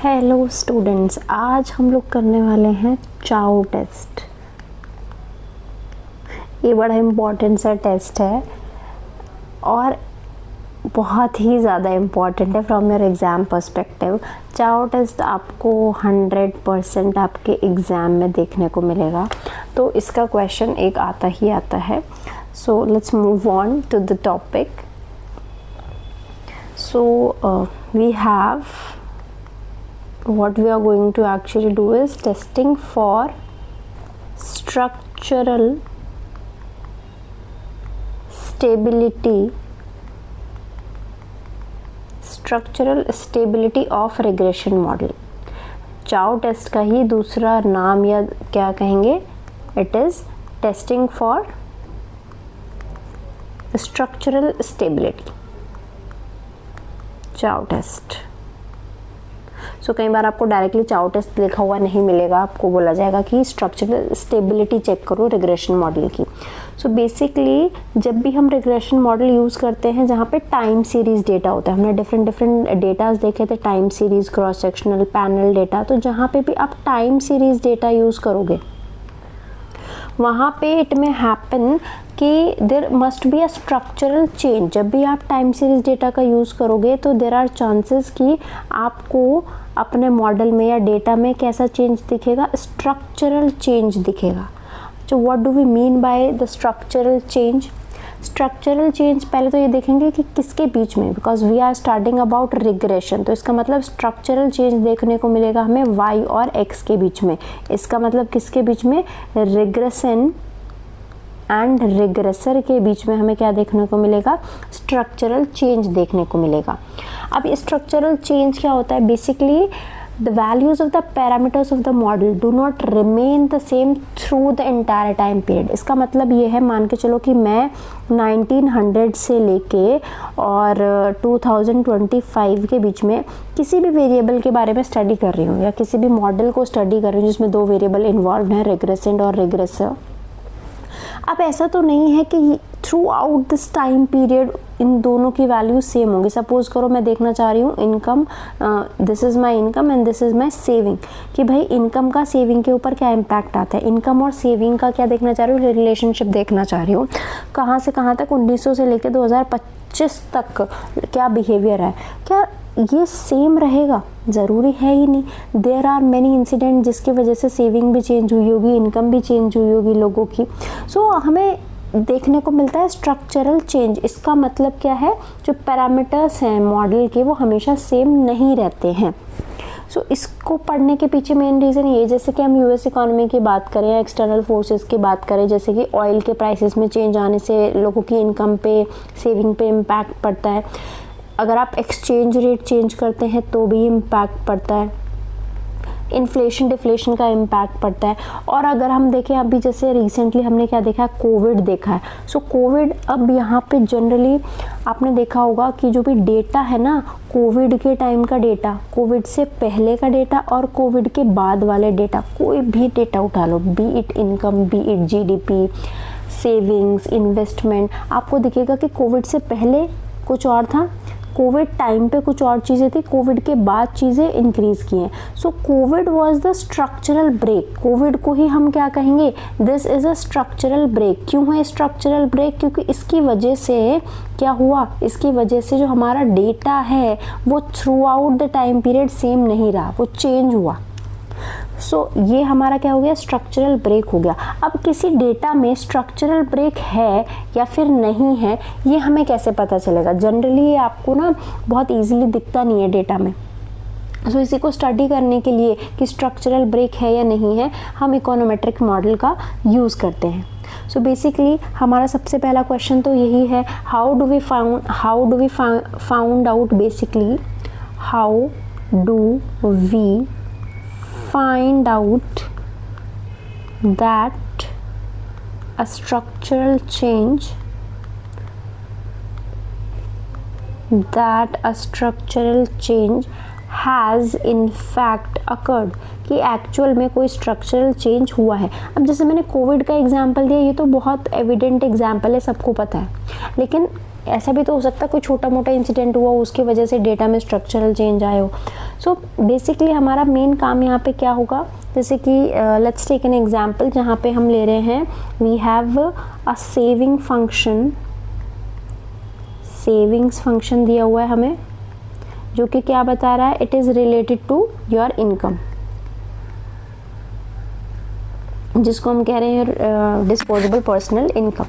Hello students, आज हम लोग करने वाले हैं चाउ टेस्ट। ये बड़ा इम्पॉर्टेंट सा टेस्ट है और बहुत ही ज़्यादा इम्पॉर्टेंट है from your exam perspective. Chow test आपको 100% आपके एग्ज़ाम में देखने को मिलेगा, तो इसका क्वेश्चन एक आता ही आता है। So let's move on to the topic. So we have what we are going to actually do is testing for structural stability of regression model। Chow test का ही दूसरा नाम या क्या कहेंगे, it is testing for structural stability, Chow test. So कई बार आपको डायरेक्टली चाउ टेस्ट लिखा हुआ नहीं मिलेगा, आपको बोला जाएगा कि स्ट्रक्चरल स्टेबिलिटी चेक करो रिग्रेशन मॉडल की। सो बेसिकली जब भी हम रिग्रेशन मॉडल यूज़ करते हैं जहाँ पे टाइम सीरीज़ डेटा होता है, हमने डिफरेंट डेटाज देखे थे, time series, cross sectional, panel data, तो जहाँ पे भी आप टाइम सीरीज़ डेटा यूज़ करोगे वहाँ पे इट में हैपन कि there must be a structural change. जब भी आप टाइम सीरीज डेटा का यूज़ करोगे तो देर आर चांसेस कि आपको अपने मॉडल में या डेटा में कैसा चेंज दिखेगा, स्ट्रक्चरल चेंज दिखेगा। तो what do we mean by the structural change? Structural change पहले तो ये देखेंगे कि किसके बीच में, because we are starting about regression, तो इसका मतलब स्ट्रक्चरल चेंज देखने को मिलेगा हमें y और x के बीच में। इसका मतलब किसके बीच में, रिग्रेशन एंड रिग्रेसर के बीच में हमें क्या देखने को मिलेगा, स्ट्रक्चरल चेंज देखने को मिलेगा। अब स्ट्रक्चरल चेंज क्या होता है, basically the values of the parameters of the model do not remain the same through the entire time period। इसका मतलब ये है, मान के चलो कि मैं 1900 से लेके और 2025 के बीच में किसी भी वेरिएबल के बारे में स्टडी कर रही हूँ या किसी भी मॉडल को स्टडी कर रही हूँ जिसमें दो वेरिएबल इन्वॉल्व हैं, रिग्रेसेंट और रिग्रेसर। अब ऐसा तो नहीं है कि through out this time period in दोनों की वैल्यू सेम होगी। सपोज करो मैं देखना चाह रही हूँ income, this is my income and this is my saving, कि भाई इनकम का सेविंग के ऊपर क्या इम्पैक्ट आता है। इनकम और सेविंग का क्या देखना चाह रही हूँ, रिलेशनशिप देखना चाह रही हूँ, कहाँ से कहाँ तक, 1900 से लेकर 2025 तक क्या बिहेवियर है, क्या ये सेम रहेगा, ज़रूरी है ही नहीं। देयर आर मैनी इंसिडेंट जिसकी वजह से सेविंग भी चेंज हुई होगी, इनकम भी चेंज हुई होगी लोगों की। सो हमें देखने को मिलता है स्ट्रक्चरल चेंज। इसका मतलब क्या है, जो पैरामीटर्स हैं मॉडल के वो हमेशा सेम नहीं रहते हैं। सो इसको पढ़ने के पीछे मेन रीज़न ये, जैसे कि हम यूएस इकोनॉमी की बात करें या एक्सटर्नल फोर्सेस की बात करें, जैसे कि ऑयल के प्राइसेस में चेंज आने से लोगों की इनकम पे, सेविंग पे इम्पैक्ट पड़ता है। अगर आप एक्सचेंज रेट चेंज करते हैं तो भी इम्पैक्ट पड़ता है, इन्फ्लेशन डिफ्लेशन का इम्पैक्ट पड़ता है। और अगर हम देखें अभी जैसे रिसेंटली हमने क्या देखा है, कोविड देखा है। सो कोविड, अब यहाँ पे जनरली आपने देखा होगा कि जो भी डेटा है ना, कोविड के टाइम का डेटा, कोविड से पहले का डेटा और कोविड के बाद वाले डेटा, कोई भी डेटा उठा लो, be it income, be it GDP, savings, investment, आपको दिखेगा कि कोविड से पहले कुछ और था, कोविड टाइम पे कुछ और चीज़ें थी, कोविड के बाद चीज़ें इंक्रीज़ की हैं। So covid was the structural break. Covid को ही हम क्या कहेंगे, this is a structural break. क्यों है स्ट्रक्चरल ब्रेक? क्योंकि इसकी वजह से क्या हुआ, इसकी वजह से जो हमारा डेटा है वो through out the time period same नहीं रहा, वो चेंज हुआ। सो ये हमारा क्या हो गया, स्ट्रक्चरल ब्रेक हो गया। अब किसी डेटा में स्ट्रक्चरल ब्रेक है या फिर नहीं है, ये हमें कैसे पता चलेगा? जनरली ये आपको ना बहुत इजीली दिखता नहीं है डेटा में। सो इसी को स्टडी करने के लिए कि स्ट्रक्चरल ब्रेक है या नहीं है, हम इकोनोमेट्रिक मॉडल का यूज़ करते हैं। सो बेसिकली हमारा सबसे पहला क्वेश्चन तो यही है, how do we found out, basically how do we find out that a structural change has in fact occurred, कि एक्चुअल में कोई स्ट्रक्चरल चेंज हुआ है। अब जैसे मैंने कोविड का एग्जांपल दिया, ये तो बहुत एविडेंट एग्जांपल है, सबको पता है, लेकिन ऐसा भी तो हो सकता है कोई छोटा मोटा इंसिडेंट हुआ उसकी वजह से डेटा में स्ट्रक्चरल चेंज आए हो। सो बेसिकली हमारा मेन काम यहाँ पे क्या होगा, जैसे कि लेट्स टेक एन एग्जांपल जहाँ पे हम ले रहे हैं we have a saving function, savings function दिया हुआ है हमें, जो कि क्या बता रहा है, it is related to your income, जिसको हम कह रहे हैं डिस्पोजेबल पर्सनल इनकम।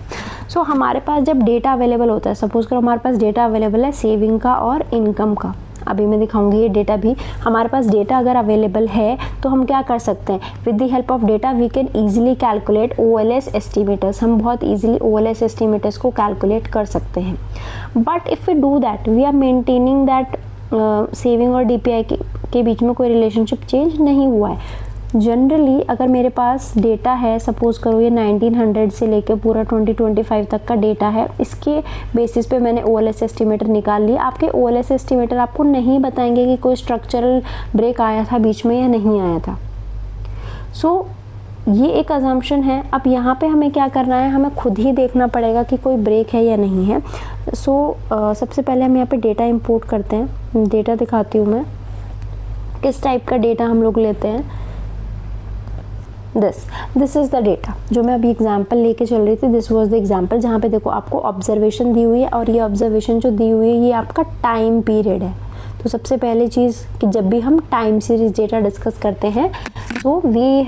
सो हमारे पास जब डेटा अवेलेबल होता है, सपोज करो हमारे पास डेटा अवेलेबल है सेविंग का और इनकम का, अभी मैं दिखाऊंगी ये डेटा भी, हमारे पास डेटा अगर अवेलेबल है तो हम क्या कर सकते हैं, with the help of data we can easily calculate OLS estimators, हम बहुत ईजिली OLS एस्टिमेटर्स को कैलकुलेट कर सकते हैं। But if we do that we are maintaining that saving और DPI के बीच में कोई रिलेशनशिप चेंज नहीं हुआ है। जनरली अगर मेरे पास डेटा है, सपोज करो ये 1900 से लेके पूरा 2025 तक का डेटा है, इसके बेसिस पे मैंने OLS एस्टिमेटर निकाल लिया। आपके OLS एस्टिमेटर आपको नहीं बताएंगे कि कोई स्ट्रक्चरल ब्रेक आया था बीच में या नहीं आया था। सो ये एक अजम्पशन है। अब यहाँ पे हमें क्या करना है, हमें खुद ही देखना पड़ेगा कि कोई ब्रेक है या नहीं है। सबसे पहले हम यहाँ पे डेटा इंपोर्ट करते हैं, डेटा दिखाती हूँ मैं किस टाइप का डेटा हम लोग लेते हैं। दिस इज़ द डेटा जो मैं अभी एग्जांपल लेके चल रही थी, दिस वाज द एग्जांपल, जहाँ पे देखो आपको ऑब्जर्वेशन दी हुई है और ये ऑब्जर्वेशन जो दी हुई है ये आपका टाइम पीरियड है। तो सबसे पहली चीज़ कि जब भी हम टाइम सीरीज डेटा डिस्कस करते हैं तो we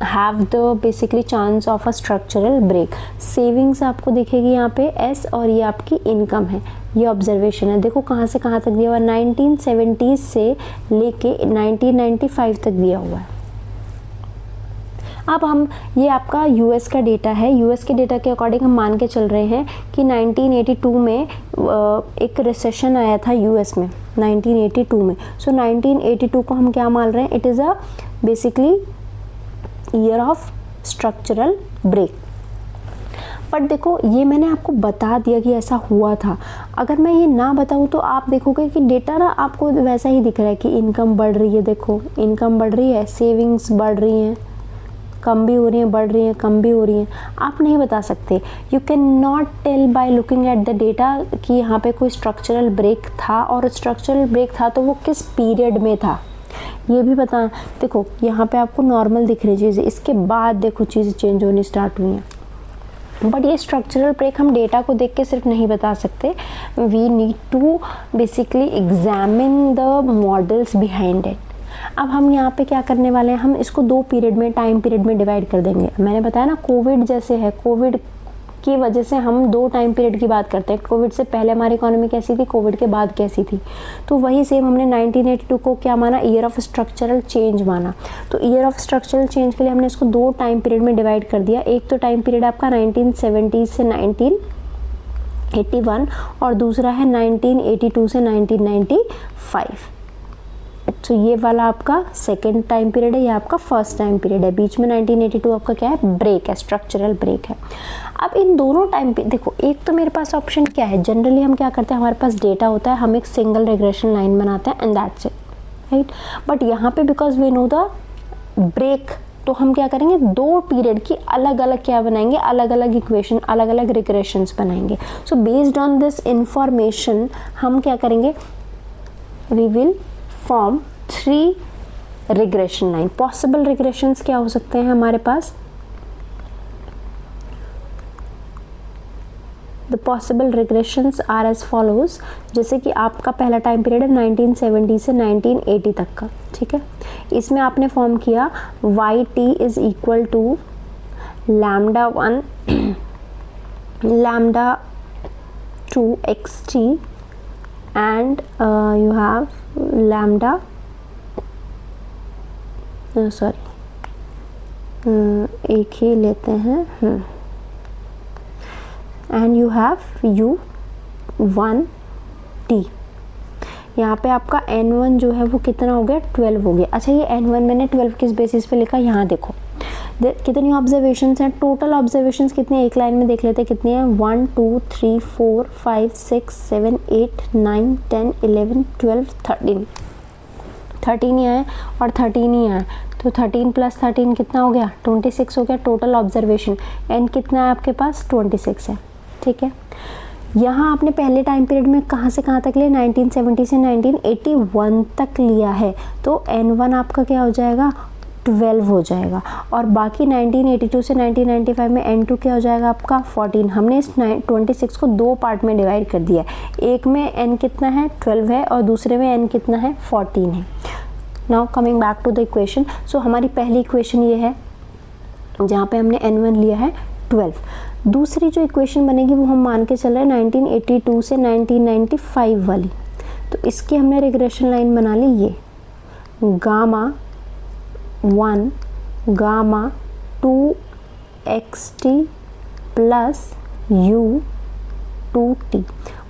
have the basically chance of a structural break. Savings आपको दिखेगी यहाँ पे S और ये आपकी इनकम है, ये ऑब्जर्वेशन है। देखो कहाँ से कहाँ तक दिया हुआ है, 1970 से लेके 1995 तक दिया हुआ है। अब हम ये आपका यूएस का डेटा है, यूएस के डेटा के अकॉर्डिंग हम मान के चल रहे हैं कि 1982 में एक रिसेशन आया था यूएस में 1982 में। सो 1982 को हम क्या मान रहे हैं, it is a basically year of structural break. But देखो ये मैंने आपको बता दिया कि ऐसा हुआ था, अगर मैं ये ना बताऊँ तो आप देखोगे कि डेटा ना आपको वैसा ही दिख रहा है कि इनकम बढ़ रही है, देखो इनकम बढ़ रही है, सेविंग्स बढ़ रही हैं, कम भी हो रही हैं, बढ़ रही हैं, कम भी हो रही हैं, आप नहीं बता सकते। You can not tell by looking at the data कि यहाँ पे कोई स्ट्रक्चरल ब्रेक था, और स्ट्रक्चरल ब्रेक था तो वो किस पीरियड में था ये भी बता। देखो यहाँ पे आपको नॉर्मल दिख रही चीज़ें, इसके बाद देखो चीज़ें चेंज होनी स्टार्ट हुई हैं। बट ये स्ट्रक्चरल ब्रेक हम डेटा को देख के सिर्फ नहीं बता सकते, we need to basically examine the models behind it. अब हम यहाँ पे क्या करने वाले हैं, हम इसको दो पीरियड में, टाइम पीरियड में डिवाइड कर देंगे। मैंने बताया ना कोविड जैसे है, कोविड की वजह से हम दो टाइम पीरियड की बात करते हैं, कोविड से पहले हमारी इकोनॉमी कैसी थी, कोविड के बाद कैसी थी। तो वही सेम हमने 1982 को क्या माना, ईयर ऑफ स्ट्रक्चरल चेंज माना। तो ईयर ऑफ स्ट्रक्चरल चेंज के लिए हमने इसको दो टाइम पीरियड में डिवाइड कर दिया। एक तो टाइम पीरियड आपका 1970 से 1981 और दूसरा है 1982 से 1995। तो ये वाला आपका सेकेंड टाइम पीरियड है, ये आपका फर्स्ट टाइम पीरियड है। बीच में 1982 आपका क्या है, ब्रेक है, स्ट्रक्चरल ब्रेक है। अब इन दोनों टाइम पे देखो, एक तो मेरे पास ऑप्शन क्या है, जनरली हम क्या करते हैं, हमारे पास डेटा होता है, हम एक सिंगल रिग्रेशन लाइन बनाते हैं and that's it, right. But यहाँ पे because we know the break, तो हम क्या करेंगे, दो पीरियड की अलग अलग क्या बनाएंगे, अलग अलग इक्वेशन, अलग अलग रिग्रेशंस बनाएंगे। So based on this information हम क्या करेंगे, we will form 3 regression line. Possible regressions क्या हो सकते हैं हमारे पास, the possible regressions are as follows. जैसे कि आपका पहला टाइम पीरियड है 1970 से 1980 तक का, ठीक है। इसमें आपने फॉर्म किया yt is equal to λ1 λ2 xt and you have lambda एक ही लेते हैं and you have u1t। यहाँ पे आपका n1 जो है वो कितना हो गया, 12 हो गया। अच्छा ये n1 मैंने 12 किस बेसिस पे लिखा, यहाँ देखो कितनी ऑब्जर्वेशंस हैं, टोटल ऑब्जर्वेशंस कितनी है, एक लाइन में देख लेते हैं कितनी है, 1 2 3 4 5 6 7 8 9 10 11 12 13 13 ही आए और 13 ही आए, तो 13 प्लस 13 कितना हो गया, 26 हो गया टोटल ऑब्जर्वेशन। एन कितना है आपके पास, 26 है, ठीक है। यहाँ आपने पहले टाइम पीरियड में कहाँ से कहाँ तक लिया, 1970 से 1981 तक लिया है, तो N1 आपका क्या हो जाएगा, 12 हो जाएगा। और बाकी 1982 से 1995 में N2 क्या हो जाएगा आपका 14। हमने इस 26 को दो पार्ट में डिवाइड कर दिया है, एक में N कितना है 12 है और दूसरे में N कितना है 14 है। Now coming back to the equation, so हमारी पहली इक्वेशन ये है जहाँ पे हमने N1 लिया है 12। दूसरी जो इक्वेशन बनेगी वो हम मान के चल रहे हैं 1982 से 1995 वाली, तो इसकी हमने रिग्रेशन लाइन बना ली ये gamma 1 gamma 2 xt plus u 2t,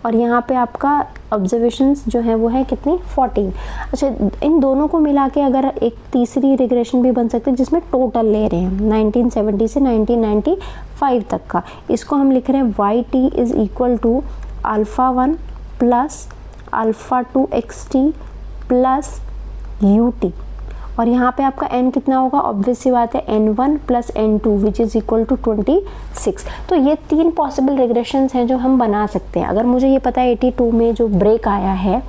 और यहाँ पे आपका ऑब्जर्वेशंस जो है वो है कितनी 14। अच्छा, इन दोनों को मिला के अगर एक तीसरी रिग्रेशन भी बन सकती है जिसमें टोटल ले रहे हैं 1970 से 1995 तक का, इसको हम लिख रहे हैं yt is equal to alpha 1 plus alpha 2 xt plus ut, और यहाँ पे आपका n कितना होगा, ऑब्वियस सी बात है n1 plus n2 which is equal to 26। तो ये तीन पॉसिबल रिग्रेशंस हैं जो हम बना सकते हैं। अगर मुझे ये पता है 82 में जो ब्रेक आया है,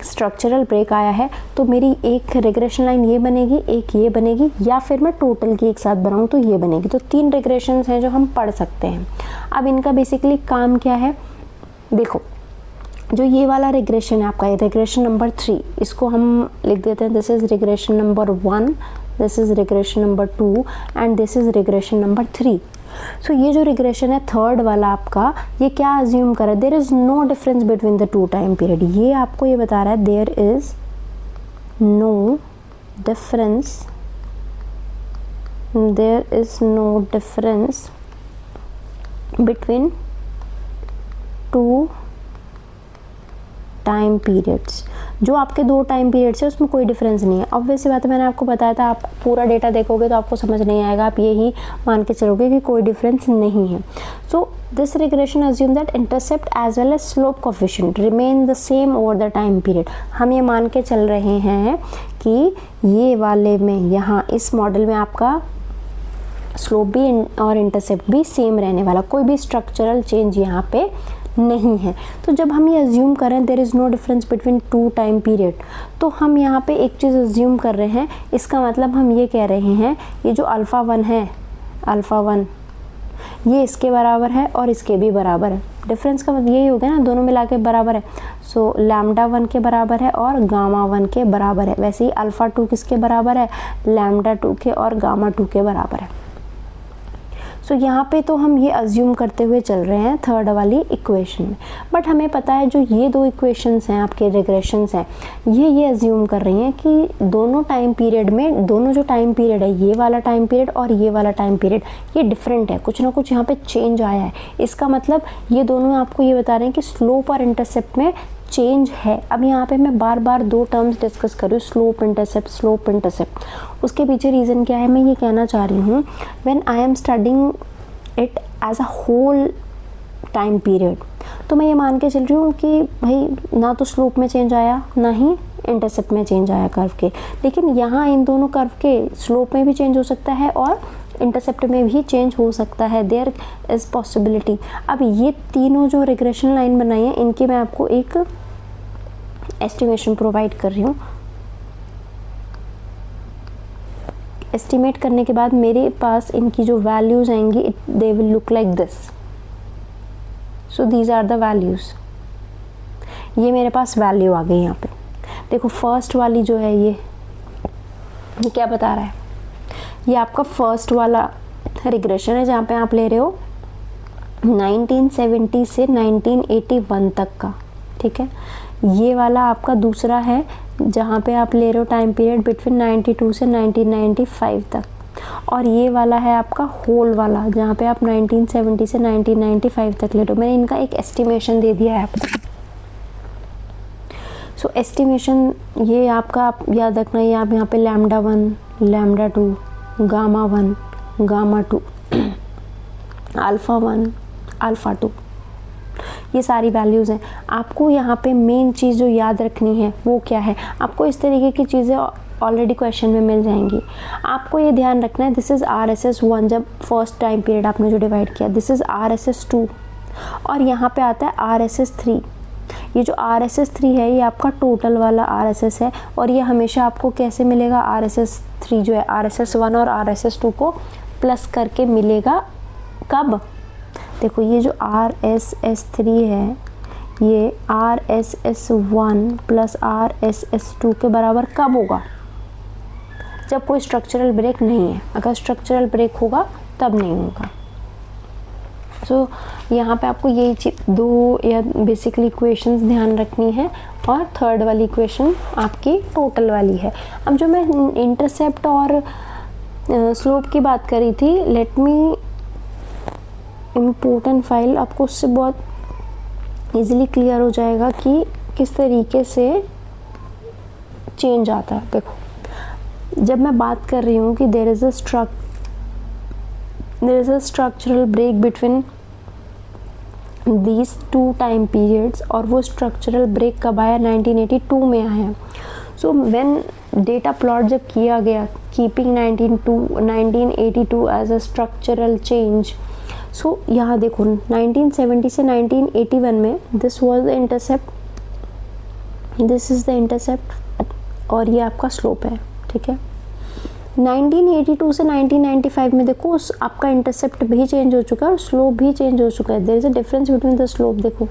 स्ट्रक्चरल ब्रेक आया है, तो मेरी एक रिग्रेशन लाइन ये बनेगी, एक ये बनेगी, या फिर मैं टोटल की एक साथ बनाऊँ तो ये बनेगी। तो तीन रिग्रेशंस हैं जो हम पढ़ सकते हैं। अब इनका बेसिकली काम क्या है, देखो जो ये वाला रिग्रेशन है आपका, ये रिग्रेशन नंबर 3, इसको हम लिख देते हैं this is regression number 1, this is regression number 2 and this is regression number 3। सो ये जो रिग्रेशन है थर्ड वाला आपका, ये क्या अज्यूम कर रहा है, there is no difference between the two time period. ये आपको ये बता रहा है there is no difference, there is no difference between two time periods. जो आपके दो टाइम पीरियड्स है उसमें कोई डिफरेंस नहीं है। ऑब्वियस सी बात है, मैंने आपको बताया था, आप पूरा डेटा देखोगे तो आपको समझ नहीं आएगा, आप यही मान के चलोगे कि कोई डिफरेंस नहीं है। So this regression assume that intercept as well as slope coefficient remain the same over the time period. हम ये मान के चल रहे हैं कि ये वाले में, यहाँ इस मॉडल में आपका स्लोप भी और इंटरसेप्ट भी सेम रहने वाला, कोई भी स्ट्रक्चरल चेंज यहाँ पे नहीं है। तो जब हम ये अज्यूम करें there is no difference between two time period, तो हम यहाँ पे एक चीज़ अज्यूम कर रहे हैं, इसका मतलब हम ये कह रहे हैं ये जो अल्फ़ा 1 है, अल्फ़ा 1 ये इसके बराबर है और इसके भी बराबर है। डिफरेंस का मतलब यही हो गया ना, दोनों मिला के बराबर है। सो लैम्डा 1 के बराबर है और गामा 1 के बराबर है। वैसे ही अल्फ़ा 2 किसके बराबर है, लैम्डा 2 के और गामा 2 के बराबर है। सो यहाँ पे तो हम ये अज्यूम करते हुए चल रहे हैं थर्ड वाली इक्वेशन में, बट हमें पता है जो ये दो इक्वेशंस हैं आपके रिग्रेशंस हैं, ये अज्यूम कर रही हैं कि दोनों टाइम पीरियड में, दोनों जो टाइम पीरियड है, ये वाला टाइम पीरियड और ये वाला टाइम पीरियड, ये डिफरेंट है, कुछ ना कुछ यहाँ पे चेंज आया है। इसका मतलब ये दोनों आपको ये बता रहे हैं कि स्लोप और इंटरसेप्ट में चेंज है। अब यहाँ पे मैं बार बार दो टर्म्स डिस्कस कर रही हूँ, स्लोप इंटरसेप्ट, स्लोप इंटरसेप्ट। उसके पीछे रीज़न क्या है, मैं ये कहना चाह रही हूँ when I am studying it as a whole time period, तो मैं ये मान के चल रही हूँ कि भाई ना तो स्लोप में चेंज आया ना ही इंटरसेप्ट में चेंज आया कर्व के, लेकिन यहाँ इन दोनों कर्व के स्लोप में भी चेंज हो सकता है और इंटरसेप्ट में भी चेंज हो सकता है, देयर इज़ पॉसिबिलिटी। अब ये तीनों जो रिग्रेशन लाइन बनाई है, इनकी मैं आपको एक एस्टिमेशन प्रोवाइड कर रही हूँ। एस्टिमेट करने के बाद मेरे पास इनकी जो वैल्यूज़ आएंगी, they will look like this. So these are the values. ये मेरे पास वैल्यू आ गई यहाँ पे। देखो फर्स्ट वाली जो है ये क्या बता रहा है, ये आपका फर्स्ट वाला रिग्रेशन है जहाँ पे आप ले रहे हो 1970 से 1981 तक का, ठीक है। ये वाला आपका दूसरा है जहाँ पे आप ले रहे हो टाइम पीरियड बिटवीन 92 से 1995 तक, और ये वाला है आपका होल वाला जहाँ पे आप 1970 से 1995 तक ले रहे हो। मैंने इनका एक एस्टिमेशन दे दिया है आपको। सो एस्टिमेशन ये आपका, आप याद रखना, ये आप यहाँ पे lambda 1, lambda 2, gamma 1, gamma 2, alpha 1, alpha 2, ये सारी वैल्यूज़ हैं। आपको यहाँ पे मेन चीज़ जो याद रखनी है वो क्या है, आपको इस तरीके की चीज़ें ऑलरेडी क्वेश्चन में मिल जाएंगी। आपको ये ध्यान रखना है दिस इज़ RSS 1, जब फर्स्ट टाइम पीरियड आपने जो डिवाइड किया, दिस इज़ RSS 2, और यहाँ पे आता है RSS3। ये जो RSS3 है ये आपका टोटल वाला RSS है, और ये हमेशा आपको कैसे मिलेगा, RSS3 जो है RSS1 और RSS2 को प्लस करके मिलेगा। कब, देखो ये जो RSS3 है ये RSS1 प्लस RSS2 के बराबर कब होगा, जब कोई स्ट्रक्चरल ब्रेक नहीं है। अगर स्ट्रक्चरल ब्रेक होगा तब नहीं होगा। सो यहाँ पे आपको यही दो या बेसिकली इक्वेशंस ध्यान रखनी है, और थर्ड वाली इक्वेशन आपकी टोटल वाली है। अब जो मैं इंटरसेप्ट और स्लोप की बात करी थी, लेट मी इम्पोर्टेंट फाइल, आपको उससे बहुत इजीली क्लियर हो जाएगा कि किस तरीके से चेंज आता है। देखो जब मैं बात कर रही हूँ कि there is a structural break between these two time periods, और वो स्ट्रक्चरल ब्रेक कब आया, 1982 में आया। सो व्हेन डेटा प्लॉट जब किया गया, keeping 1982 as a structural change, so यहाँ देखो 1970 से 1981 में this was the intercept, this is the intercept, और ये आपका स्लोप है, ठीक है। 1982 से 1995 में देखो आपका इंटरसेप्ट भी चेंज हो चुका है और स्लोप भी चेंज हो चुका है। There is a difference between the slope, देखो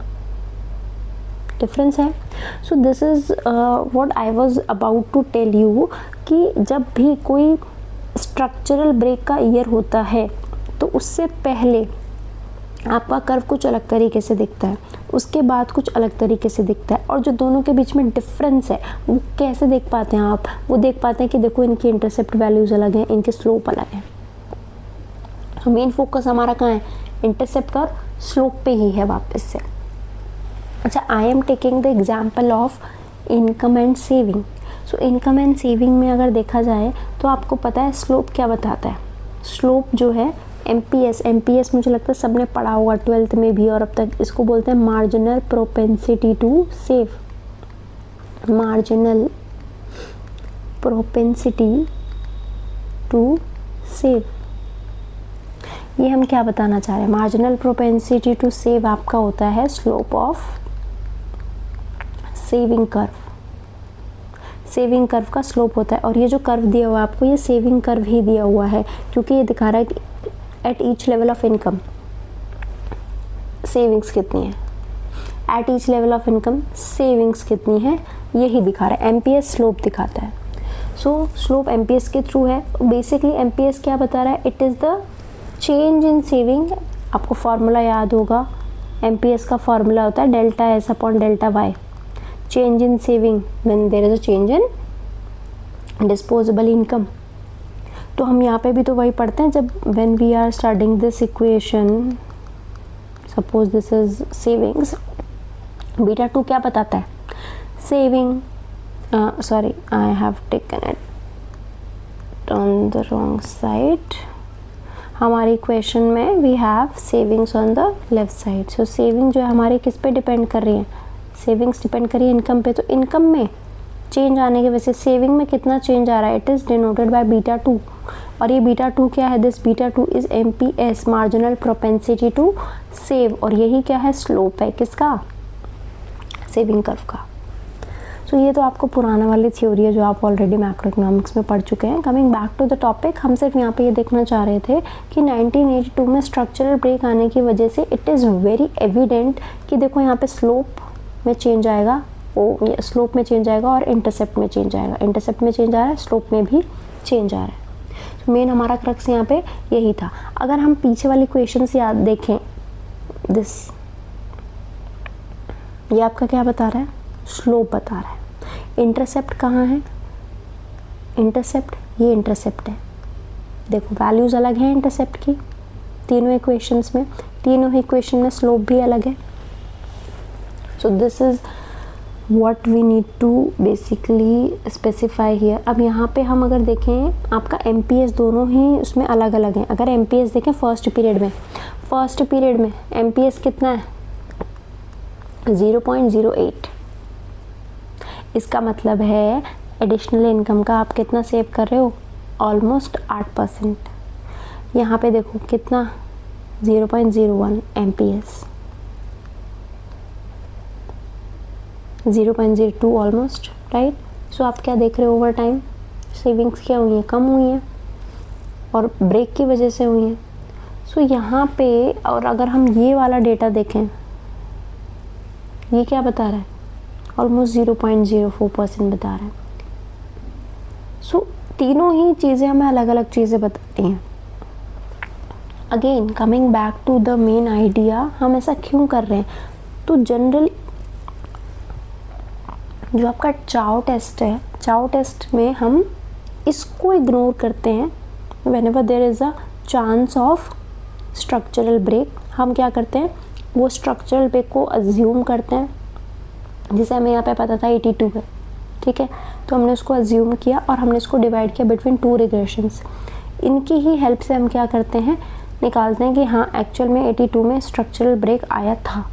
डिफरेंस है। So this is what I was about to tell you कि जब भी कोई स्ट्रक्चरल ब्रेक का ईयर होता है तो उससे पहले आपका कर्व कुछ अलग तरीके से दिखता है, उसके बाद कुछ अलग तरीके से दिखता है, और जो दोनों के बीच में डिफरेंस है वो कैसे देख पाते हैं आप, वो देख पाते हैं कि देखो इनकी इंटरसेप्ट वैल्यूज़ अलग हैं, इनके स्लोप अलग हैं। तो मेन फोकस हमारा कहाँ है, इंटरसेप्ट और स्लोप पे ही है वापस से। अच्छा, I am taking the example of income and saving. So income and saving में अगर देखा जाए तो आपको पता है स्लोप क्या बताता है। स्लोप जो है एमपीएस मुझे लगता है सबने पढ़ा होगा 12th में भी, और अब तक इसको बोलते हैं marginal propensity to save. Marginal propensity to save, ये हम क्या बताना चाह रहे हैं, मार्जिनल प्रोपेंसिटी टू सेव आपका होता है slope of saving curve. Saving curve का स्लोप होता है, और ये जो कर्व दिया हुआ है आपको, ये सेविंग कर्व ही दिया हुआ है, क्योंकि ये दिखा रहा है कि at each level of income savings कितनी है, at each level of income savings कितनी है, यही दिखा रहा है। एमपीएस स्लोप दिखाता है। सो स्लोप एमपीएस के थ्रू है। बेसिकली एमपीएस क्या बता रहा है, it is the change in saving. आपको फार्मूला याद होगा, एमपीएस का फार्मूला होता है delta S upon delta Y. Change in saving when there is a change in disposable income. तो हम यहाँ पे भी तो वही पढ़ते हैं, जब when we are studying this equation, suppose this is savings, beta 2 क्या बताता है, saving, sorry I have taken it on the wrong side. हमारी इक्वेशन में we have savings on the left side. So saving जो है हमारी किस पे डिपेंड कर रही है, सेविंग्स डिपेंड कर रही है इनकम पे। तो इनकम में चेंज आने की वजह से सेविंग में कितना चेंज आ रहा है, it is denoted by beta 2। और ये बीटा 2 क्या है, this beta 2 is MPS, marginal propensity to save, और यही क्या है, स्लोप है किसका, सेविंग कर्व का। सो ये तो आपको पुराना वाली थ्योरी है जो आप ऑलरेडी मैक्रो इकोनॉमिक्स में पढ़ चुके हैं। Coming back to the topic, हम सिर्फ यहाँ पे ये देखना चाह रहे थे कि 1982 में स्ट्रक्चरल ब्रेक आने की वजह से इट इज़ वेरी एविडेंट कि देखो यहाँ पे स्लोप में चेंज आएगा, वो स्लोप में चेंज आएगा और इंटरसेप्ट में चेंज आएगा। इंटरसेप्ट में चेंज आ रहा है, स्लोप में भी चेंज आ रहा है। तो मेन हमारा क्रक्स यहाँ पे यही था। अगर हम पीछे वाली क्वेश्चन से याद देखें, दिस ये आपका क्या बता रहा है, स्लोप बता रहा है। इंटरसेप्ट कहाँ है, इंटरसेप्ट ये इंटरसेप्ट है। देखो वैल्यूज़ अलग हैं इंटरसेप्ट की तीनों इक्वेशंस में, तीनों इक्वेशन में स्लोप भी अलग है। So this is what we need to basically specify here। अब यहाँ पे हम अगर देखें आपका MPS दोनों ही उसमें अलग अलग हैं। अगर MPS देखें फर्स्ट पीरियड में MPS कितना है, 0.08। इसका मतलब है एडिशनल इनकम का आप कितना सेव कर रहे हो, ऑलमोस्ट 8%। यहाँ पे देखो कितना, 0.01 MPS। 0.02 almost, right. सो आप क्या देख रहे हो, ओवर टाइम सेविंग्स क्या हुई है, कम हुई है और ब्रेक की वजह से हुई है। सो यहाँ पे और अगर हम ये वाला डेटा देखें, ये क्या बता रहा है, ऑलमोस्ट 0.04% बता रहा है। सो तीनों ही चीज़ें हमें अलग अलग चीज़ें बताती हैं। Again coming back to the main idea, हम ऐसा क्यों कर रहे हैं? तो जनरली जो आपका चाओ टेस्ट है, चाओ टेस्ट में हम इसको इग्नोर करते हैं। Whenever there is a chance of structural break, हम क्या करते हैं, वो स्ट्रक्चरल ब्रेक को अज्यूम करते हैं। जैसे हमें यहाँ पे पता था 82 है, ठीक है, तो हमने उसको अज्यूम किया और हमने इसको डिवाइड किया बिटवीन 2 रिग्रेशंस। इनकी ही हेल्प से हम क्या करते हैं, निकालते हैं कि हाँ एक्चुअल में 82 में स्ट्रक्चरल ब्रेक आया था।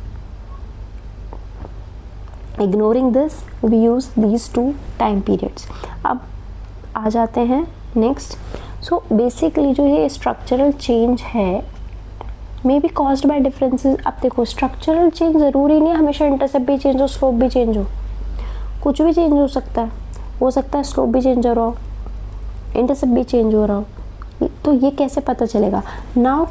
Ignoring this we use these 2 time periods. अब आ जाते हैं नेक्स्ट। सो बेसिकली जो ये स्ट्रक्चरल चेंज है may be caused by differences. अब देखो स्ट्रक्चरल चेंज ज़रूरी नहीं है हमेशा इंटरसेप्ट भी चेंज हो, स्लोप भी चेंज हो, कुछ भी चेंज हो सकता है स्लोप भी चेंज हो रहा हो, इंटरसेप्ट भी चेंज हो रहा हो। तो ये कैसे पता चलेगा? नाउ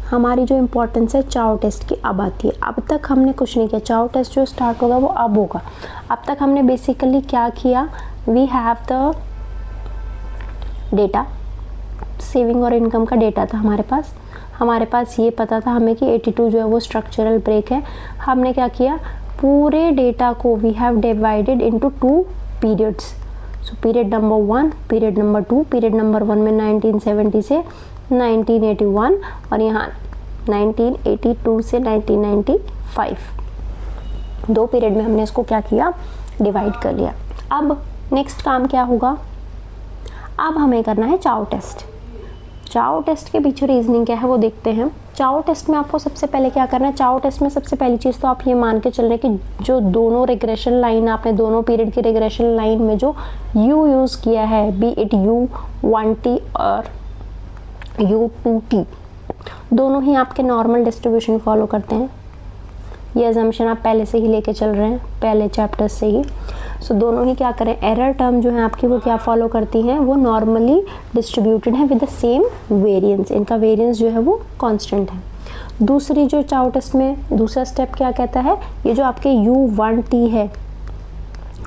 हमारी जो इम्पोर्टेंस है चाओ टेस्ट की अब आती है। अब तक हमने कुछ नहीं किया, चाओ टेस्ट जो स्टार्ट होगा वो अब होगा। अब तक हमने बेसिकली क्या किया, we have the data, saving और इनकम का डेटा था हमारे पास ये पता था हमें कि 82 जो है वो स्ट्रक्चरल ब्रेक है। हमने क्या किया, पूरे डेटा को we have divided into 2 periods. So period number 1, period number 2। Period number 1 में 1970 से 1981 और यहाँ 1982 से 1995, 2 पीरियड में हमने इसको क्या किया, डिवाइड कर लिया। अब नेक्स्ट काम क्या होगा, अब हमें करना है चाओ टेस्ट। चाओ टेस्ट के पीछे रीजनिंग क्या है वो देखते हैं। चाओ टेस्ट में आपको सबसे पहले क्या करना है, चाओ टेस्ट में सबसे पहली चीज़ तो आप ये मान के चल रहे हैं कि जो दोनों रिग्रेशन लाइन आपने दोनों पीरियड की रिग्रेशन लाइन में जो u यूज़ किया है, बी इट U1t और U2t, दोनों ही आपके नॉर्मल डिस्ट्रीब्यूशन फॉलो करते हैं। ये अजम्पशन आप पहले से ही लेके चल रहे हैं, पहले चैप्टर से ही। सो दोनों ही क्या करें, एरर टर्म जो है आपकी वो क्या फॉलो करती हैं, वो नॉर्मली डिस्ट्रीब्यूटेड है विद द सेम वेरिएंस, इनका वेरिएंस जो है वो कांस्टेंट है। दूसरी जो चाओ टेस्ट में दूसरा स्टेप क्या कहता है, ये जो आपके U1t है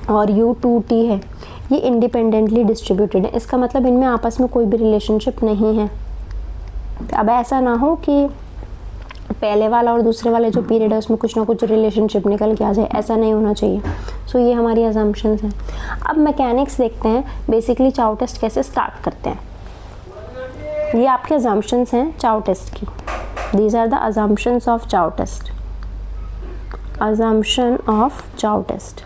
और U2t है ये इंडिपेंडेंटली डिस्ट्रीब्यूटेड है। इसका मतलब इनमें आपस में कोई भी रिलेशनशिप नहीं है। अब ऐसा ना हो कि पहले वाला और दूसरे वाले जो पीरियड है उसमें कुछ ना कुछ रिलेशनशिप निकल के आ जाए, ऐसा नहीं होना चाहिए। सो ये हमारी अजम्पशंस हैं। अब मैकेनिक्स देखते हैं, बेसिकली चाओ टेस्ट कैसे स्टार्ट करते हैं। ये आपके अजम्पशंस हैं चाओ टेस्ट की, these are the assumptions of Chow test, assumption of Chow test.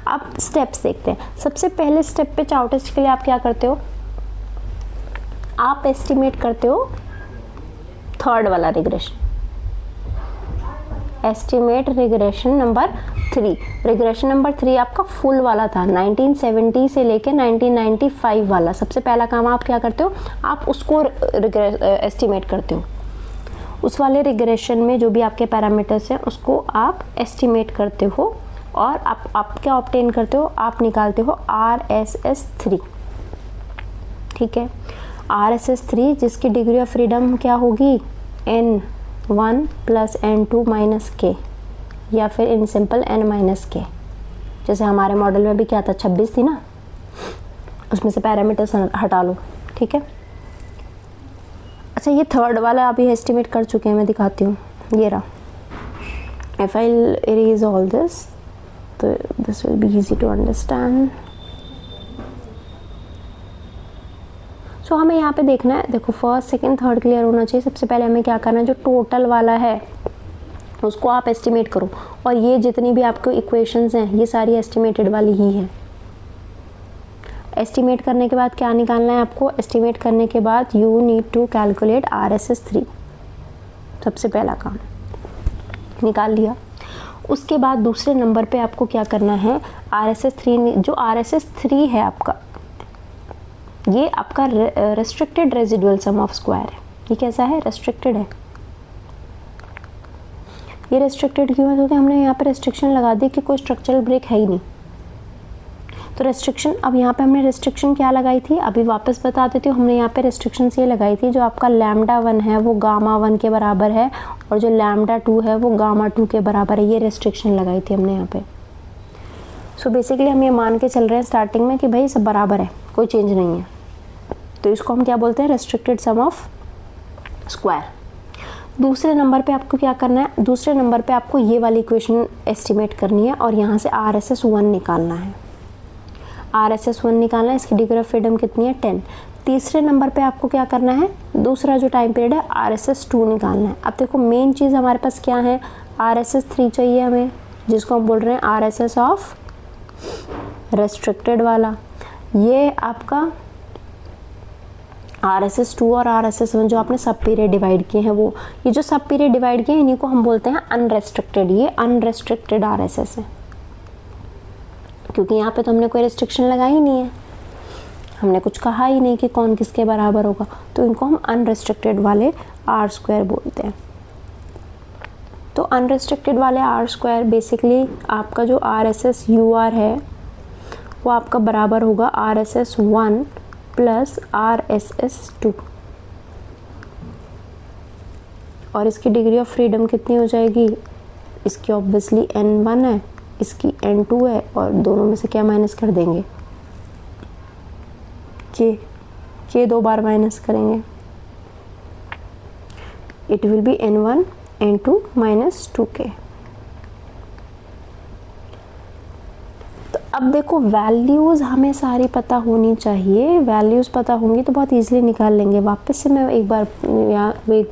अब स्टेप्स देखते हैं। सबसे पहले स्टेप पे चाओ टेस्ट के लिए आप क्या करते हो, आप एस्टिमेट करते हो थर्ड वाला regression, estimate regression number 3। Regression number 3 आपका फुल वाला था, 1970 से लेके 1995 वाला। सबसे पहला काम आप क्या करते हो, आप उसको एस्टिमेट करते हो। उस वाले रिग्रेशन में जो भी आपके पैरामीटर्स हैं उसको आप एस्टिमेट करते हो और आप क्या ऑब्टेन करते हो, आप निकालते हो RSS3, ठीक है। RSS3 जिसकी डिग्री ऑफ फ्रीडम क्या होगी, N1 + N2 - K, या फिर इन सिंपल N - K। जैसे हमारे मॉडल में भी क्या था, 26 थी ना, उसमें से पैरामीटर्स हटा लो, ठीक है। अच्छा ये थर्ड वाला अभी एस्टिमेट कर चुके हैं, मैं दिखाती हूँ, ये रहा। If I erase all this तो this will be easy to understand. So हमें यहाँ पे देखना है, देखो फर्स्ट सेकंड थर्ड क्लियर होना चाहिए। सबसे पहले हमें क्या करना है, जो टोटल वाला है उसको आप एस्टिमेट करो, और ये जितनी भी आपको इक्वेशंस हैं ये सारी एस्टिमेटेड वाली ही है। एस्टिमेट करने के बाद क्या निकालना है आपको, एस्टिमेट करने के बाद you need to calculate RSS3, सबसे पहला काम निकाल लिया। उसके बाद दूसरे नंबर पे आपको क्या करना है, RSS3, जो RSS3 है आपका, ये आपका restricted residual sum of square है। ये कैसा है, रेस्ट्रिक्टेड है। ये रेस्ट्रिक्टेड क्यों है? क्योंकि हमने यहाँ पे रेस्ट्रिक्शन लगा दी कि कोई स्ट्रक्चरल ब्रेक है ही नहीं। तो रेस्ट्रिक्शन, अब यहाँ पे हमने रेस्ट्रिक्शन क्या लगाई थी, अभी वापस बता देती हूँ। हमने यहाँ पे रेस्ट्रिक्शन ये लगाई थी, जो आपका लैम्डा 1 है वो गामा 1 के बराबर है और जो लैम्डा 2 है वो गामा 2 के बराबर है। ये रेस्ट्रिक्शन लगाई थी हमने यहाँ पे। सो बेसिकली हम ये मान के चल रहे हैं स्टार्टिंग में कि भाई सब बराबर है, कोई चेंज नहीं है। तो इसको हम क्या बोलते हैं? Restricted sum of square. दूसरे नंबर पे आपको क्या करना है? दूसरे नंबर पे आपको ये वाली इक्वेशन एस्टिमेट करनी है और यहाँ से RSS 1 निकालना है। RSS 1 निकालना है, इसकी डिग्री ऑफ फ्रीडम कितनी है? 10। तीसरे नंबर पे आपको क्या करना है? दूसरा जो टाइम पीरियड है RSS 2 निकालना है। अब देखो मेन चीज़ हमारे पास क्या है? RSS 3 चाहिए हमें, जिसको हम बोल रहे हैं RSS ऑफ रेस्ट्रिक्टेड वाला। ये आपका RSS 2 और RSS 1 जो आपने सब पीरियड डिवाइड किए हैं, वो ये जो सब पीरियड डिवाइड किए हैं इन्हीं को हम बोलते हैं अनरेस्ट्रिक्टेड। ये अनरेस्ट्रिक्टेड RSS है, क्योंकि यहाँ पे तो हमने कोई रेस्ट्रिक्शन लगाई ही नहीं है, हमने कुछ कहा ही नहीं कि कौन किसके बराबर होगा। तो इनको हम अनरेस्ट्रिक्टेड वाले R² बोलते हैं। तो अनरेस्ट्रिक्टेड वाले R² बेसिकली आपका जो RSS UR है वो आपका बराबर होगा RSS 1 प्लस RSS 2। और इसकी डिग्री ऑफ फ्रीडम कितनी हो जाएगी? इसकी ऑब्वियसली N1 है, इसकी N2 है, और दोनों में से क्या माइनस कर देंगे? के 2 बार माइनस करेंगे। It will be N1 N2 minus 2K। तो अब देखो वैल्यूज़ हमें सारी पता होनी चाहिए। वैल्यूज़ पता होंगी तो बहुत इजीली निकाल लेंगे। वापस से मैं एक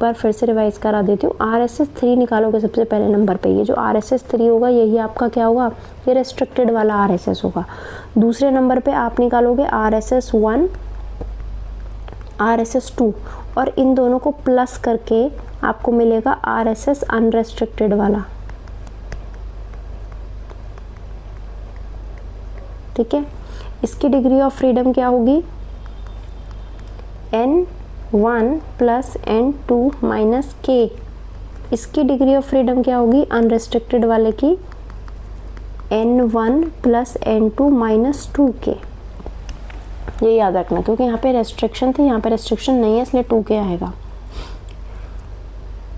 बार फिर से रिवाइज करा देती हूँ। RSS 3 निकालोगे सबसे पहले नंबर पे। ये जो RSS 3 होगा यही आपका क्या होगा? ये रेस्ट्रिक्टेड वाला RSS होगा। दूसरे नंबर पे आप निकालोगे RSS 1 RSS 2 और इन दोनों को प्लस करके आपको मिलेगा RSS अनरेस्ट्रिक्टेड वाला। ठीक है, इसकी डिग्री ऑफ फ्रीडम क्या होगी? N1 plus N2 minus K। इसकी डिग्री ऑफ फ्रीडम क्या होगी अनरेस्ट्रिक्टेड वाले की? N1 plus N2 minus 2K। ये याद रखना, क्योंकि यहाँ पे रेस्ट्रिक्शन थी, यहाँ पे रेस्ट्रिक्शन नहीं है, इसलिए 2K आएगा।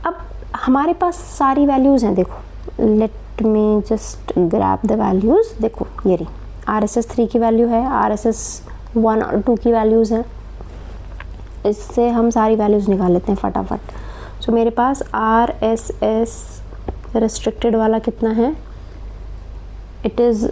अब हमारे पास सारी वैल्यूज़ हैं। देखो let me just grab the values. देखो ये रही RSS 3 की वैल्यू है, RSS 1 और 2 की वैल्यूज़ हैं। इससे हम सारी वैल्यूज़ निकाल लेते हैं फटाफट। सो मेरे पास RSS रेस्ट्रिक्टेड वाला कितना है? It is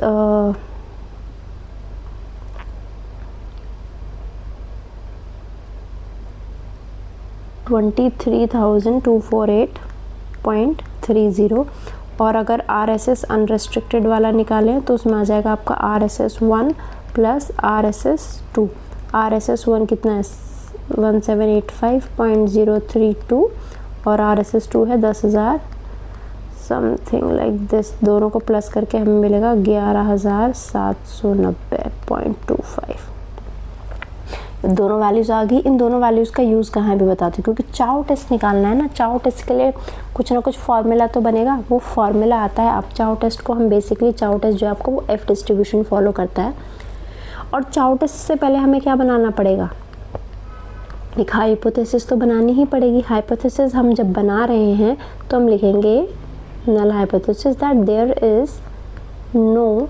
23,248.30। और अगर RSS अनरेस्ट्रिक्टेड वाला निकालें तो उसमें आ जाएगा आपका RSS 1 प्लस RSS 2। RSS 1 कितना है? 1785.032 और RSS 2 है 10,000 समथिंग लाइक दिस। दोनों को प्लस करके हमें मिलेगा 11,790.25। दोनों वैल्यूज़ आ गई। इन दोनों वैल्यूज़ का यूज़ कहाँ है भी बताती हूँ, क्योंकि चाउ टेस्ट निकालना है ना। चाउ टेस्ट के लिए कुछ ना कुछ फार्मूला तो बनेगा। वो फार्मूला आता है। अब चाउ टेस्ट को हम बेसिकली, चाउ टेस्ट जो आपको वो F डिस्ट्रीब्यूशन फॉलो करता है। और चाउ टेस्ट से पहले हमें क्या बनाना पड़ेगा? एक हाइपोथेसिस तो बनानी ही पड़ेगी। हाइपोथेसिस हम जब बना रहे हैं तो हम लिखेंगे null hypothesis that there is no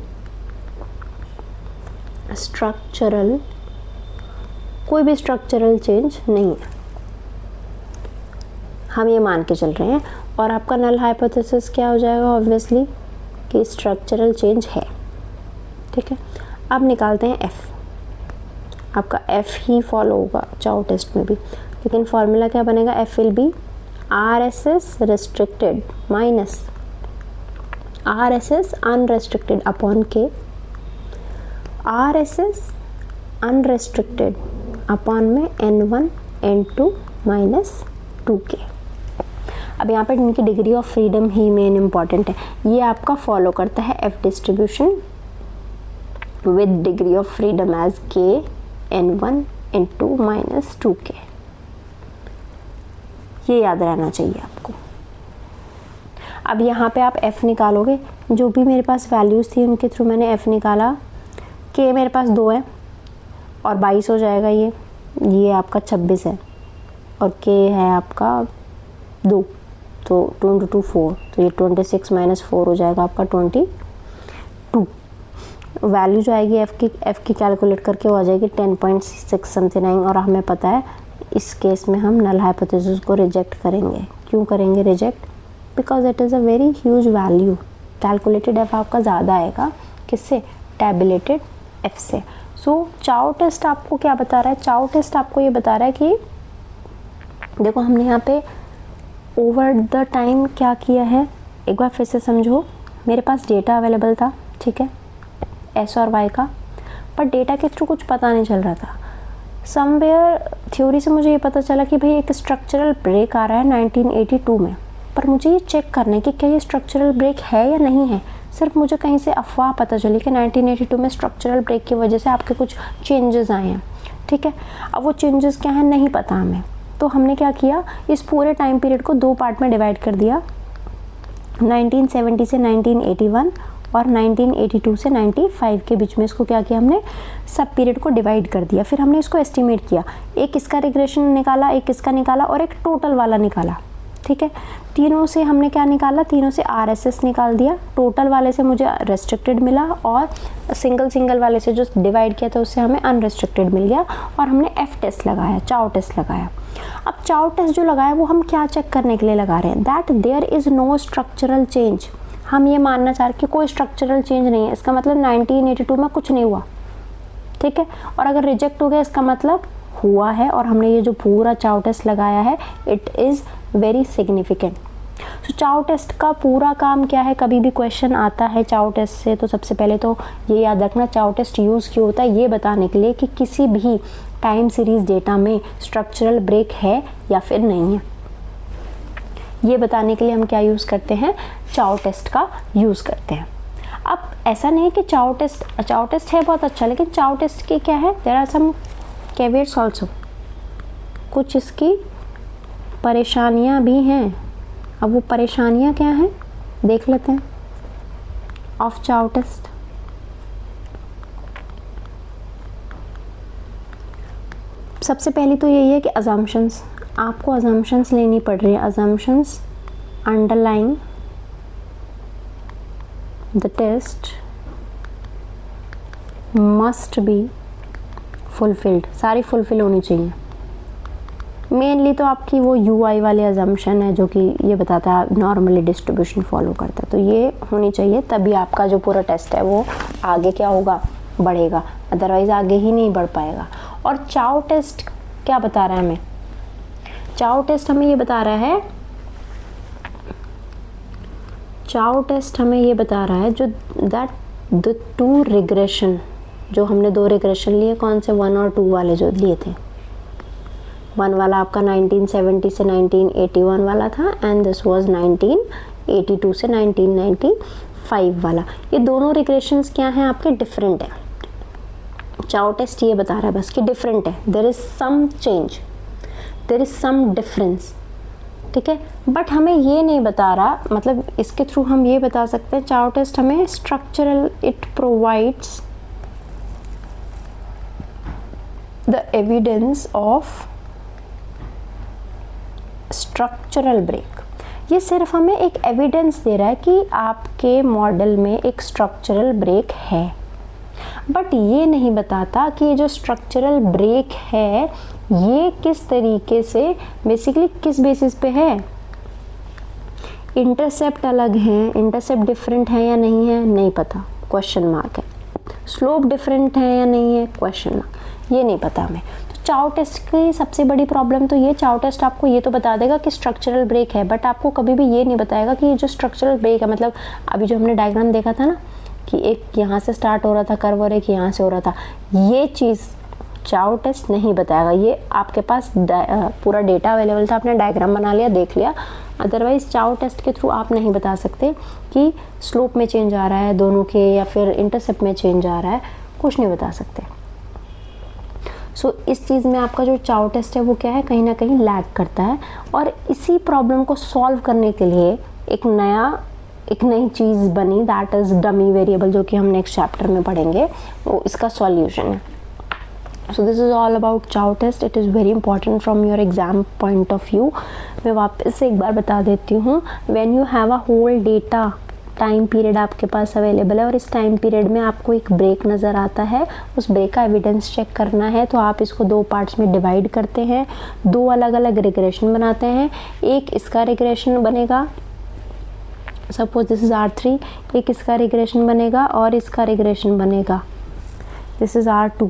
structural, कोई भी स्ट्रक्चरल चेंज नहीं है, हम ये मान के चल रहे हैं। और आपका नल हाइपोथेसिस क्या हो जाएगा? ऑब्वियसली कि स्ट्रक्चरल चेंज है। ठीक है, अब निकालते हैं F। आपका F ही फॉलो होगा चाउ टेस्ट में भी, लेकिन फॉर्मूला क्या बनेगा? F will be RSS restricted minus RSS unrestricted upon K। RSS unrestricted upon में N1 N2 माइनस 2K। अब यहाँ पर इनकी डिग्री ऑफ फ्रीडम ही मेन इम्पॉर्टेंट है। ये आपका फॉलो करता है F distribution with degree of freedom as K N1 N2 minus 2K। ये याद रहना चाहिए आपको। अब यहाँ पे आप f निकालोगे, जो भी मेरे पास वैल्यूज़ थी उनके थ्रू मैंने f निकाला। k मेरे पास 2 है और 22 हो जाएगा, ये आपका 26 है और k है आपका 2, तो 2 × 2 4, तो ये 26 - 4 हो जाएगा आपका 22। वैल्यू जो आएगी f की कैलकुलेट करके वो आ जाएगी 10.6 समथिंग। और हमें पता है इस केस में हम नल हाइपोथेसिस को रिजेक्ट करेंगे। क्यों करेंगे reject? Because it is a very huge value. Calculated f आपका ज़्यादा आएगा, किससे? टैबुलेटेड f से। सो चाउ टेस्ट आपको क्या बता रहा है? चाउ टेस्ट आपको ये बता रहा है कि देखो हमने यहाँ पे ओवर द टाइम क्या किया है, एक बार फिर से समझो। मेरे पास डेटा अवेलेबल था, ठीक है, एस और वाई का, पर डेटा के थ्रू कुछ पता नहीं चल रहा था। समवेयर थ्योरी से मुझे ये पता चला कि भाई एक स्ट्रक्चरल ब्रेक आ रहा है 1982 में, पर मुझे ये चेक करना है कि क्या ये स्ट्रक्चरल ब्रेक है या नहीं है। सिर्फ मुझे कहीं से अफवाह पता चली कि 1982 में स्ट्रक्चरल ब्रेक की वजह से आपके कुछ चेंजेस आए हैं, ठीक है। अब वो चेंजेस क्या हैं नहीं पता हमें, तो हमने क्या किया, इस पूरे टाइम पीरियड को 2 पार्ट में डिवाइड कर दिया, 1970 से 1981 और 1982 से 95 के बीच में इसको क्या किया हमने, सब पीरियड को डिवाइड कर दिया। फिर हमने इसको एस्टिमेट किया, एक इसका रिग्रेशन निकाला, एक इसका निकाला और एक टोटल वाला निकाला, ठीक है। तीनों से हमने क्या निकाला, तीनों से RSS निकाल दिया। टोटल वाले से मुझे रेस्ट्रिक्टेड मिला और सिंगल वाले से जो डिवाइड किया था उससे हमें अनरेस्ट्रिक्टेड मिल गया, और हमने F टेस्ट लगाया, चाउ टेस्ट लगाया। अब चाउ टेस्ट जो लगाया वो हम क्या चेक करने के लिए लगा रहे हैं, that there is no structural change. हम ये मानना चाह रहे कि कोई स्ट्रक्चरल चेंज नहीं है, इसका मतलब 1982 में कुछ नहीं हुआ, ठीक है। और अगर रिजेक्ट हो गया इसका मतलब हुआ है, और हमने ये जो पूरा चाउ टेस्ट लगाया है it is very significant. So Chow test का पूरा काम क्या है, कभी भी क्वेश्चन आता है चाउ टेस्ट से तो सबसे पहले तो ये याद रखना चाउ टेस्ट यूज़ क्यों होता है, ये बताने के लिए कि किसी भी टाइम सीरीज़ डेटा में स्ट्रक्चरल ब्रेक है या फिर नहीं है। ये बताने के लिए हम क्या यूज़ करते हैं, चाउ टेस्ट का यूज़ करते हैं। अब ऐसा नहीं है कि चाउ टेस्ट है बहुत अच्छा, लेकिन चाउ टेस्ट के क्या है, देयर आर सम कैवियट्स ऑल्सो, कुछ इसकी परेशानियां भी हैं। अब वो परेशानियां क्या हैं देख लेते हैं ऑफ चाउ टेस्ट। सबसे पहली तो यही है कि अजम्पशंस, आपको अजम्पशंस लेनी पड़ रही है। Assumptions underlying the test must be fulfilled, सारी फुलफिल होनी चाहिए। मेनली तो आपकी वो UI वाले अजम्पशन है जो कि ये बताता है नॉर्मली डिस्ट्रीब्यूशन फॉलो करता है, तो ये होनी चाहिए, तभी आपका जो पूरा टेस्ट है वो आगे क्या होगा, बढ़ेगा, अदरवाइज आगे ही नहीं बढ़ पाएगा। और चाउ टेस्ट क्या बता रहा है हमें, चाउ टेस्ट हमें ये बता रहा है, चाउ टेस्ट हमें ये बता रहा है जो दैट द 2 रिग्रेशन, जो हमने 2 रिग्रेशन लिए, कौन से 1 और 2 वाले जो लिए थे, 1 वाला आपका 1970 से 1981 वाला था एंड दिस वाज 1982 से 1995 वाला। ये दोनों रिग्रेशंस क्या हैं आपके, डिफरेंट है। चाउ टेस्ट ये बता रहा है बस कि डिफरेंट है, there is some change, there is some difference, ठीक है। बट हमें ये नहीं बता रहा, मतलब इसके थ्रू हम ये बता सकते हैं, चाउ टेस्ट हमें structural, it provides the evidence of structural break. ये सिर्फ हमें एक एविडेंस दे रहा है कि आपके मॉडल में एक स्ट्रक्चरल ब्रेक है, बट ये नहीं बताता कि ये जो स्ट्रक्चरल ब्रेक है ये किस तरीके से, बेसिकली किस बेसिस पे है। इंटरसेप्ट अलग है, इंटरसेप्ट डिफरेंट है या नहीं है, नहीं पता, क्वेश्चन मार्क है। स्लोप डिफरेंट है या नहीं है, क्वेश्चन मार्क, ये नहीं पता हमें। चाउ टेस्ट की सबसे बड़ी प्रॉब्लम तो ये, चाउ टेस्ट आपको ये तो बता देगा कि स्ट्रक्चरल ब्रेक है, बट आपको कभी भी ये नहीं बताएगा कि ये जो स्ट्रक्चरल ब्रेक है, मतलब अभी जो हमने डायग्राम देखा था ना कि एक यहाँ से स्टार्ट हो रहा था कर्व और एक यहाँ से हो रहा था, ये चीज़ चाउ टेस्ट नहीं बताएगा। ये आपके पास पूरा डेटा अवेलेबल था, आपने डायग्राम बना लिया, देख लिया, अदरवाइज चाउ टेस्ट के थ्रू आप नहीं बता सकते कि स्लोप में चेंज आ रहा है दोनों के, या फिर इंटरसेप्ट में चेंज आ रहा है, कुछ नहीं बता सकते। सो इस चीज़ में आपका जो चाउ टेस्ट है वो क्या है, कहीं ना कहीं लैग करता है। और इसी प्रॉब्लम को सॉल्व करने के लिए एक नई चीज़ बनी, दैट इज़ डमी वेरिएबल, जो कि हम नेक्स्ट चैप्टर में पढ़ेंगे, वो इसका सॉल्यूशन है। So this is all about Chow test. It is very important from your exam point of view. मैं वापस से एक बार बता देती हूँ, when you have a whole data time period आपके पास अवेलेबल है और इस टाइम पीरियड में आपको एक ब्रेक नज़र आता है, उस ब्रेक का एविडेंस चेक करना है, तो आप इसको दो पार्ट्स में डिवाइड करते हैं, दो अलग अलग रिग्रेशन बनाते हैं। एक इसका रिग्रेशन बनेगा, सपोज दिस इज़ R3, एक इसका रिग्रेशन बनेगा और इसका रिग्रेशन बनेगा, दिस इज़ R2।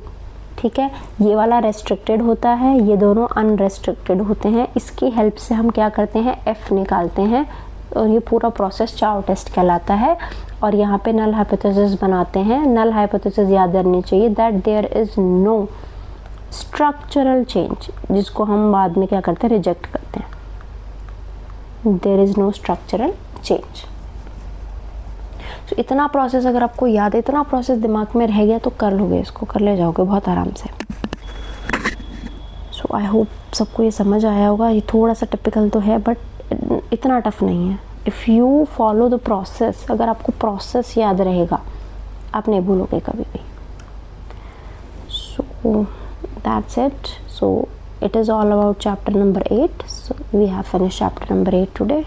ठीक है, ये वाला रेस्ट्रिक्टेड होता है, ये दोनों अनरेस्ट्रिक्टेड होते हैं। इसकी हेल्प से हम क्या करते हैं, F निकालते हैं और ये पूरा प्रोसेस चाउ टेस्ट कहलाता है। और यहाँ पे नल हाइपोथेसिस बनाते हैं। नल हाइपोथेसिस याद रखनी चाहिए that there is no structural change, जिसको हम बाद में क्या करते हैं, रिजेक्ट करते हैं। There is no structural change. तो इतना प्रोसेस अगर आपको याद है, इतना प्रोसेस दिमाग में रह गया तो कर लोगे, इसको कर ले जाओगे बहुत आराम से। सो आई होप सबको ये समझ आया होगा। ये थोड़ा सा टिपिकल तो है बट इतना टफ नहीं है। If you follow the process, अगर आपको प्रोसेस याद रहेगा आप नहीं भूलोगे कभी भी। So that's it. So it is all about chapter number 8. So we have finished chapter number 8 today.